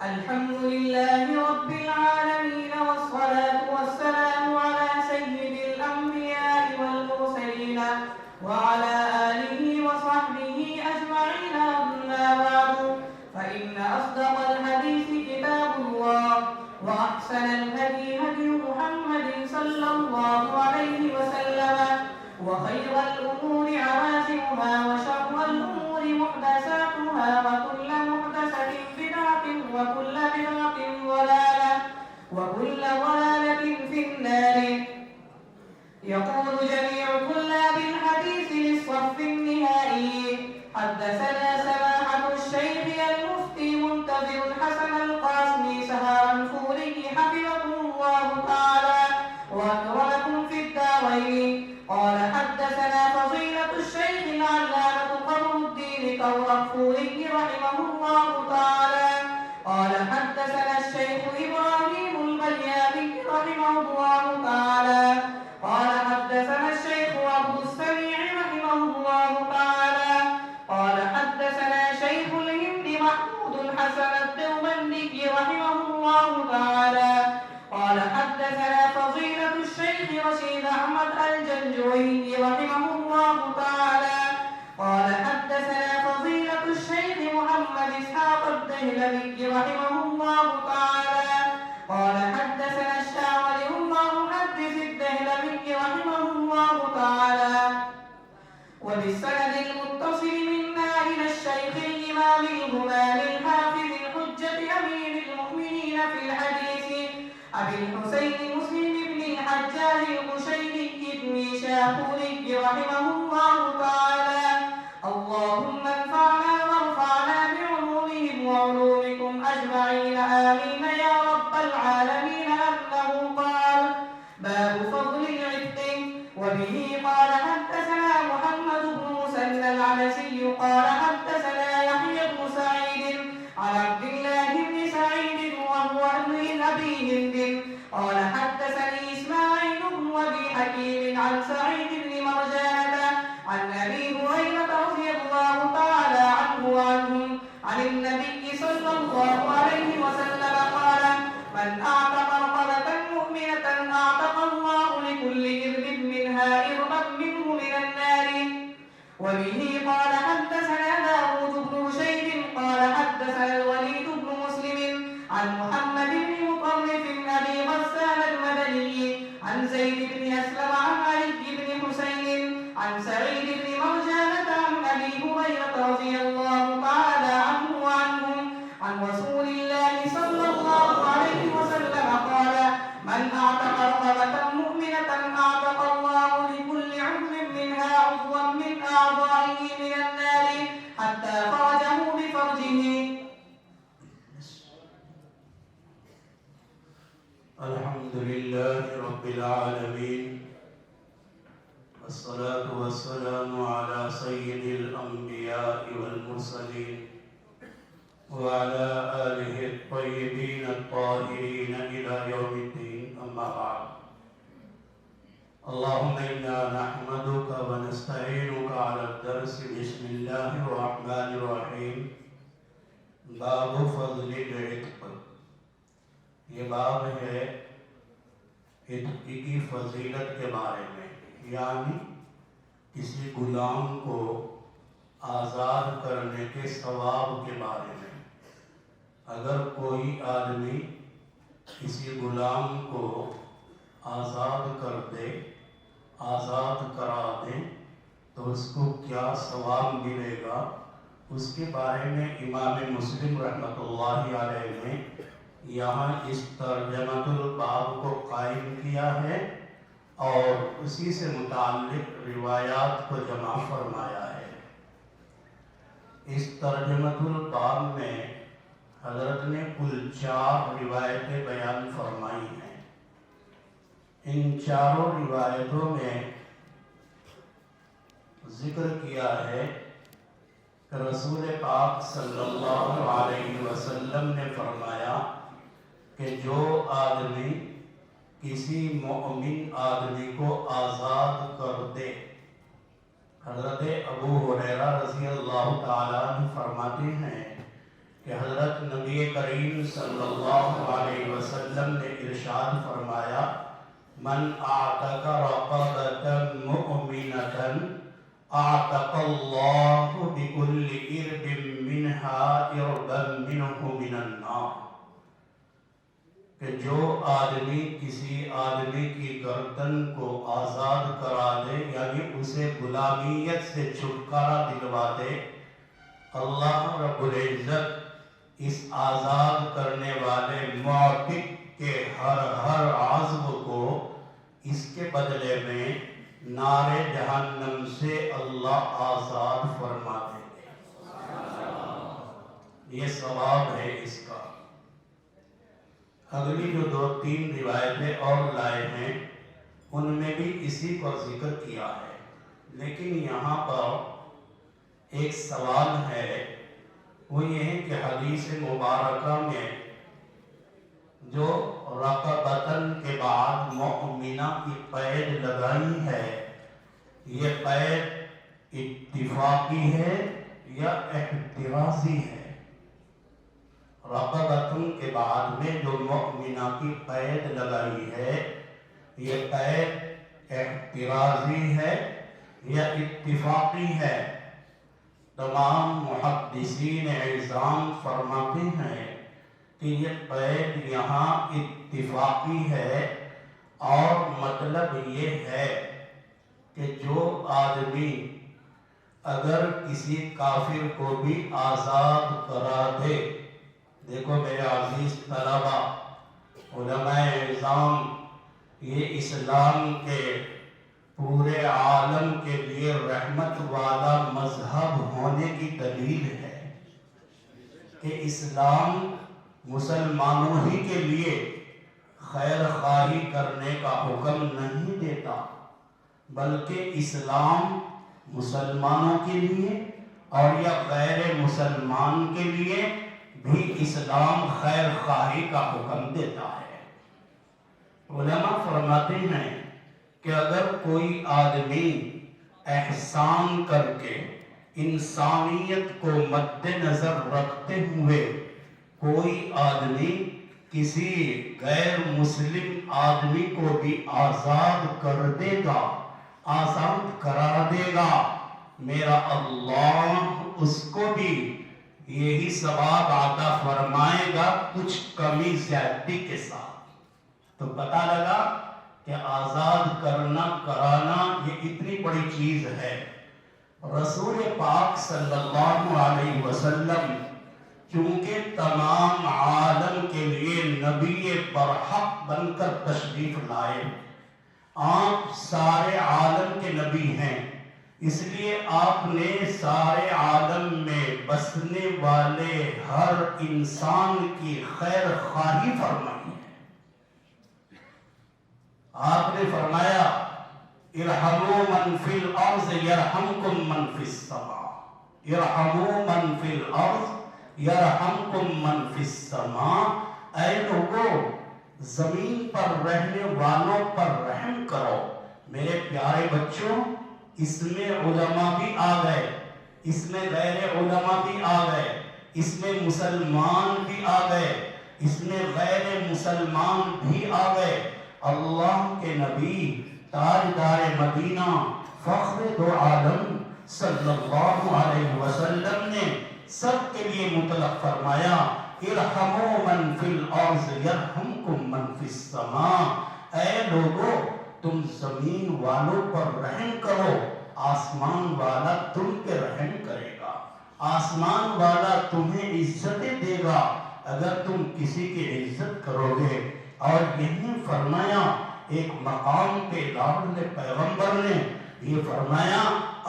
الحمد لله رب العالمين، والصلاة والسلام على سيد الأنبياء والمرسلين وعلى آله وصحبه أجمعين. أما بعد، فإن أصدق الحديث كتاب الله، وأحسن الهدي هدي محمد صلى الله عليه وسلم، وخير الأمور عوازمها، وشر الأمور محدثاتها، وكل محدثة بدعة، وكل بدعة ضلالة، وكل ضلالة في النار. يقول جميع طلاب الحديث للصف النهائي: حدثنا سماحة الشيخ المفتي منتظر الحسن القاسمي سهار الفوري حفظكم الله تعالى وأكرمكم في الدارين. قال: حدثنا فضيلة الشيخ العلامة قمر الدين الطرفوري رحمه الله تعالى. قال: حدثنا الشيخ إبراهيم البياني رحمه الله تعالى. قال: حدثنا الشيخ عبد السميع رحمه الله تعالى. قال: حدثنا شيخ الهند محمود الحسن الدوبندي رحمه الله تعالى. قال: حدثنا فضيلة الشيخ رشيد أحمد الجنجوي رحمه الله تعالى. قال: حدثنا فضيلة الشيخ محمد إسحاق الدهلوي رحمه الله تعالى. قال: حدثنا الشاعري المحدث الدهلوي رحمه الله تعالى. وبالسند المتصل منا إلى الشيخ الإمام الهمام الحافظ الحجة أمير المؤمنين في الحديث أبي الحسين مسلم بن الحجاج القشيري بن شاكوري رحمه الله تعالى. اللهم انفعنا وارفعنا بعلومهم وعلومكم أجمعين، آمين يا رب العالمين. أنه قال: باب فضل العتق. وبه قال: حدثنا محمد بن مسنى العنسي قال: حدثنا يحيى بن سعيد عن عبد الله بن سعيد وهو ابن أبي هند قال: حدثني إسماعيل بن أبي حكيم عن سعيد بن مرجانة عن أبي هريرة رضي الله تعالى عنه وعنهم عن النبي صلى الله عليه وسلم قال: من أعتق رقبة مؤمنة أعتق الله لكل إرب منها إربا منه من النار. وبه قال: حدثنا داود بن رشيد قال: حدثنا الوليد بن مسلم عن محمد بن مطرف أبي غسان المدني عن زيد بن أسلم عن علي بن حسين عن سعيد بن مرجانة عن أبي هريرة رضي الله تعالى عنه وعنهم عن رسول الله صلى الله عليه وسلم قال: من أعتق رقبة مؤمنة أعتق الله لكل عضو منها عضوا من أعضائه من النار حتى فرجه بفرجه. الحمد لله رب العالمين، والصلاة والسلام على سيد الأنبياء والمرسلين وعلى آله الطيبين الطاهرين إلى يوم الدين. أما بعد، اللهم إنا نحمدك ونستعينك على الدرس. بسم الله الرحمن الرحيم. باب فضل العتق. یہ باب ہے عتق کی فضیلت کے بارے میں، یعنی کسی غلام کو آزاد کرنے کے ثواب کے بارے میں۔ اگر کوئی آدمی کسی غلام کو آزاد کر دے، آزاد کرا دے، تو اس کو کیا ثواب ملے گا، اس کے بارے میں امام مسلم رحمۃ اللہ علیہ نے یہاں اس ترجمۃ الباب کو قائم کیا ہے اور اسی سے متعلق روایات کو جمع فرمایا ہے۔ اس ترجمۃ الباب میں حضرت نے کل 4 روایتیں بیان فرمائی ہیں۔ ان چاروں روایتوں میں ذکر کیا ہے کہ رسول پاک صلی اللہ علیہ وسلم نے فرمایا کہ جو آدمی کسی مومن آدمی کو آزاد کر دے، حضرت ابو ہریرہ رضی اللہ تعالیٰ عنہ فرماتے ہیں کہ حضرت نبی کریم صلی اللہ علیہ وسلم نے ارشاد فرمایا من اعتق رقبة مؤمنة اعتق اللہ بكل ارب منها اربا منه من النار، کہ جو آدمی کسی آدمی کی گردن کو آزاد کرا دے، یعنی اسے غلامیت سے چھٹکارا دلوا دے، اللہ رب العزت اس آزاد کرنے والے معتق کے ہر عضو کو اس کے بدلے میں نار جہنم سے اللہ آزاد فرما دیں گے۔ یہ ثواب ہے اس کا۔ اگلی جو 2-3 روایتیں اور لائے ہیں ان میں بھی اسی کو ذکر کیا ہے، لیکن یہاں پر ایک سوال ہے، وہ یہ ہے کہ حدیث مبارکہ میں جو رقبتن کے بعد مؤمنہ کی قید لگائی ہے، یہ قید اتفاقی ہے یا احترازی ہے؟ رقبتن کے بعد میں جو مؤمنہ کی قید لگائی ہے، یہ قید احترازی ہے یا اتفاقی ہے؟ تمام محدثین اعظام فرماتے ہیں کہ یہ قید یہاں اتفاقی ہے، اور مطلب یہ ہے کہ جو آدمی اگر کسی کافر کو بھی آزاد کرا دے، دیکھو میرے عزیز طلبہ، علماء اعظام، یہ اسلام کے پورے عالم کے لیے رحمت والا مذہب ہونے کی دلیل ہے کہ اسلام مسلمانوں ہی کے لیے خیر خواہی کرنے کا حکم نہیں دیتا، بلکہ اسلام مسلمانوں کے لیے اور یا غیر مسلمان کے لیے بھی اسلام خیر خواہی کا حکم دیتا ہے۔ علماء فرماتے ہیں کہ اگر کوئی آدمی احسان کر کے انسانیت کو مد نظر رکھتے ہوئے کوئی آدمی کسی غیر مسلم آدمی کو بھی آزاد کر دے گا، آزاد کرا دے گا، میرا اللہ اس کو بھی یہی ثواب عطا فرمائے گا، کچھ کمی زیادتی کے ساتھ۔ تو پتہ لگا کہ آزاد کرنا کرانا یہ اتنی بڑی چیز ہے۔ رسول پاک صلی اللہ علیہ وسلم چونکہ تمام عالم کے لیے نبی برحق بن کر تشریف لائے، آپ سارے عالم کے نبی ہیں، اس لیے آپ نے سارے عالم میں بسنے والے ہر انسان کی خیر خواہی فرمائی ہے۔ آپ نے فرمایا ارحموا من فی الارض یرحمکم من فی السماء، ارحموا من فی الارض یرحمکم من فی السماء، اے لوگو زمین پر رہنے والوں پر رحم کرو۔ میرے پیارے بچوں، اس میں علماء بھی آ گئے، اس میں غیر علماء بھی آ گئے، اس میں مسلمان بھی آ گئے، اس میں غیر مسلمان بھی آ گئے۔ اللہ کے نبی تاجدار مدینہ فخر دو عالم صلی اللہ علیہ وسلم نے سب کے لیے مطلق فرمایا ارحموا من فی الارض یرحمکم من فی السماء، اے لوگو تم زمین والوں پر رحم کرو، آسمان والا تم پہ رحم کرے گا، آسمان والا تمہیں عزتیں دے گا اگر تم کسی کی عزت کرو گے۔ اور یہی فرمایا ایک مقام پہ لاڈلے پیغمبر نے یہ فرمایا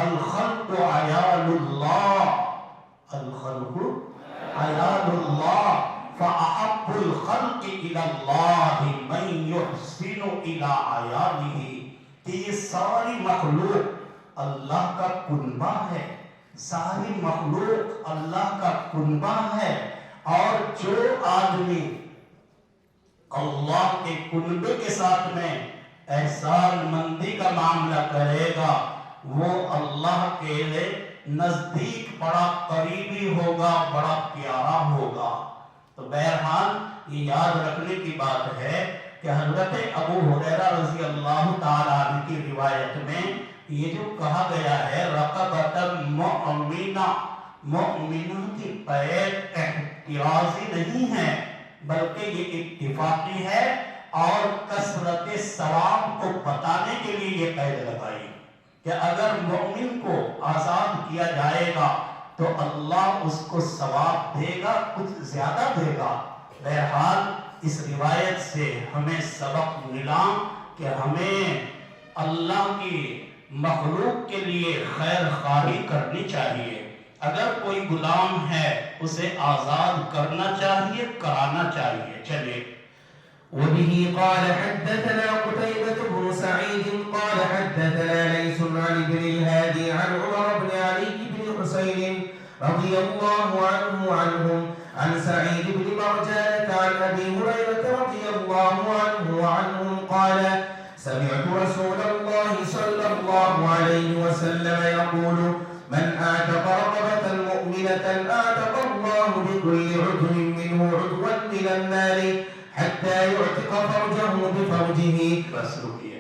الخلق عیال اللہ، الخلق عیال اللہ فأحب الخلق الى اللہ من یحسن الى عیالہ، کہ یہ ساری مخلوق اللہ کا کنبہ ہے، ساری مخلوق اللہ کا کنبہ ہے، اور جو آدمی اللہ کے کنبے کے ساتھ میں احسان مندی کا معاملہ کرے گا وہ اللہ کے نزدیک بڑا قریبی ہوگا، بڑا پیارا ہوگا۔ تو بہرحال یہ یاد رکھنے کی بات ہے کہ حضرت ابو ہریرہ رضی اللہ تعالیٰ عنہ کی روایت میں یہ جو کہا گیا ہے رقبۃ مؤمنہ، مؤمنہ کی قید احتیاطی نہیں ہے بلکہ یہ اتفاقی ہے، اور کثرت ثواب کو بتانے کے لیے یہ قید لگائی کہ اگر مومن کو آزاد کیا جائے گا تو اللہ اس کو ثواب دے گا، کچھ زیادہ دے گا۔ بہرحال اس روایت سے ہمیں سبق ملا کہ ہمیں اللہ کی مخلوق کے لیے خیر خواہی کرنی چاہیے۔ اگر کوئی غلام ہے اسے آزاد کرنا چاہیے، کرانا چاہیے۔ چلیے وبه قال حدثنا قتيبة بن سعيد قال حدثنا ليث عن ابن الهادي عن عمر بن علي بن حسين رضي الله عنهم عن سعيد بن مرجانة عن أبي هريرة رضي الله عنه وعنهم قال سمعت رسول الله صلى الله عليه وسلم يقول من أعتق رقبة مؤمنة أعتق الله بكل عضو منه عضوا من النار حتى يعتق فرجه بفرجه۔ بس رکیے،